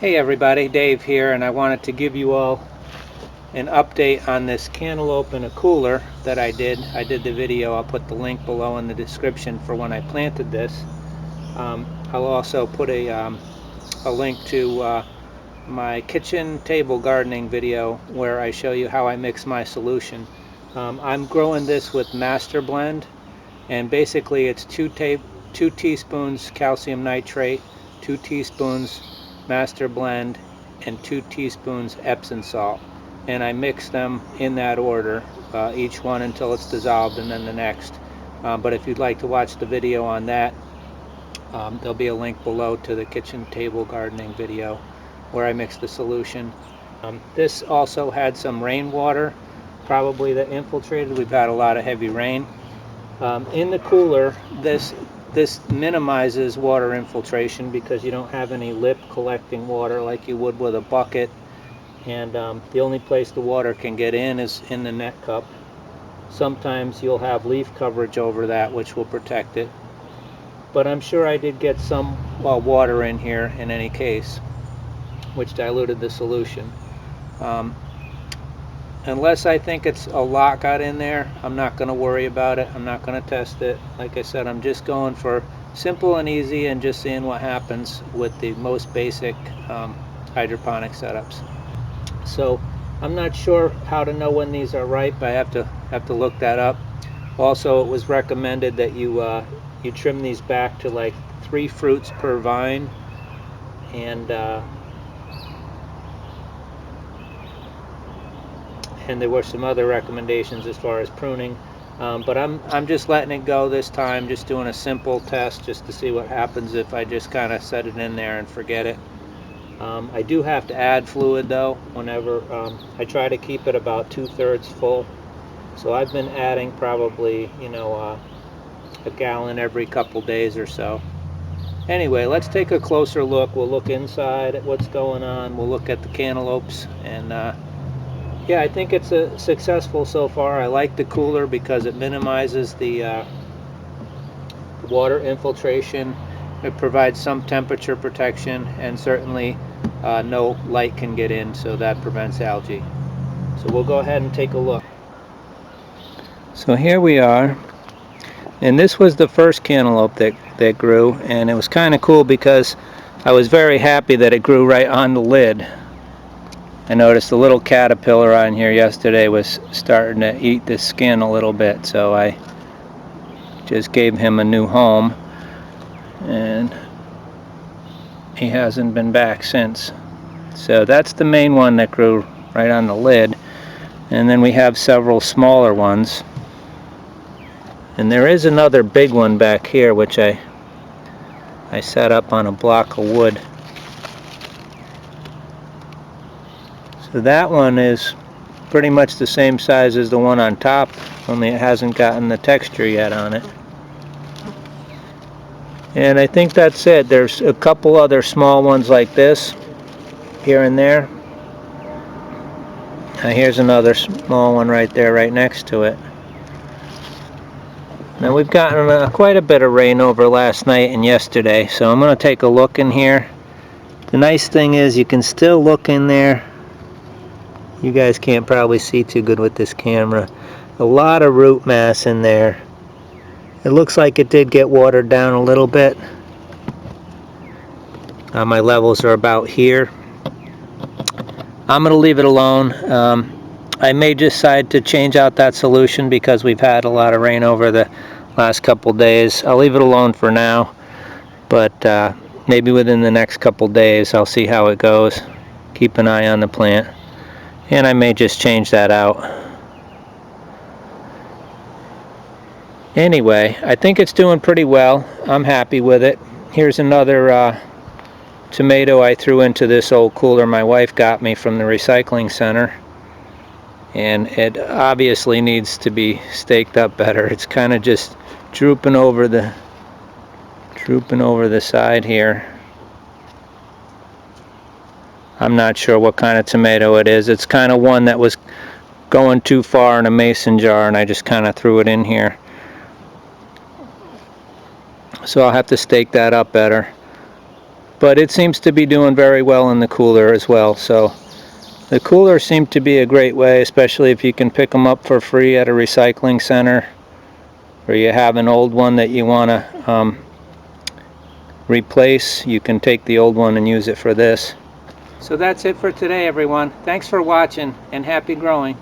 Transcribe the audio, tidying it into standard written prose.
Hey everybody, Dave here, and I wanted to give you all an update on this cantaloupe in a cooler that I did. I did the video. I'll put the link below in the description for when I planted this. I'll also put a link to my kitchen table gardening video where I show you how I mix my solution. I'm growing this with Master Blend, and basically it's 2 teaspoons calcium nitrate, 2 teaspoons Master Blend, and 2 teaspoons Epsom salt, and I mix them in that order, each one until it's dissolved and then the next. But if you'd like to watch the video on that, there'll be a link below to the kitchen table gardening video where I mix the solution. This also had some rainwater probably that infiltrated. We've had a lot of heavy rain. In the cooler, this minimizes water infiltration because you don't have any lip collecting water like you would with a bucket, and the only place the water can get in is in the net cup. Sometimes you'll have leaf coverage over that, which will protect it, but I'm sure I did get some water in here in any case, which diluted the solution. Unless I think it's a lot got in there, I'm not going to worry about it. I'm not going to test it. Like I said, I'm just going for simple and easy and just seeing what happens with the most basic hydroponic setups. So I'm not sure how to know when these are ripe. I have to look that up. Also, it was recommended that you trim these back to like 3 fruits per vine, and there were some other recommendations as far as pruning, but I'm just letting it go this time, just doing a simple test just to see what happens if I just kind of set it in there and forget it. I do have to add fluid though whenever I try to keep it about 2/3 full, so I've been adding probably a gallon every couple days or so. Anyway, let's take a closer look. We'll look inside at what's going on. We'll look at the cantaloupes, and yeah, I think it's successful so far. I like the cooler because it minimizes the water infiltration. It provides some temperature protection, and certainly no light can get in, so that prevents algae. So we'll go ahead and take a look. So here we are, and this was the first cantaloupe that grew, and it was kind of cool because I was very happy that it grew right on the lid. I noticed a little caterpillar on here yesterday was starting to eat the skin a little bit, so I just gave him a new home, and he hasn't been back since. So that's the main one that grew right on the lid, and then we have several smaller ones, and there is another big one back here which I set up on a block of wood. So that one is pretty much the same size as the one on top, only it hasn't gotten the texture yet on it. And I think that's it. There's a couple other small ones like this here and there. Here's another small one right there, right next to it. Now we've gotten quite a bit of rain over last night and yesterday, so I'm going to take a look in here. The nice thing is you can still look in there. You guys can't probably see too good with this camera. A lot of root mass in there. It looks like it did get watered down a little bit. My levels are about here. I'm going to leave it alone. I may decide to change out that solution because we've had a lot of rain over the last couple days. I'll leave it alone for now, but maybe within the next couple days I'll see how it goes. Keep an eye on the plant, and I may just change that out. Anyway, I think it's doing pretty well. I'm happy with it. Here's another tomato I threw into this old cooler my wife got me from the recycling center, and it obviously needs to be staked up better. It's kind of just drooping over the side here. I'm not sure what kind of tomato it is. It's kind of one that was going too far in a mason jar, and I just kind of threw it in here. So I'll have to stake that up better. but it seems to be doing very well in the cooler as well. So the cooler seemed to be a great way, especially if you can pick them up for free at a recycling center, or you have an old one that you want to replace. You can take the old one and use it for this. So that's it for today, everyone. Thanks for watching, and happy growing.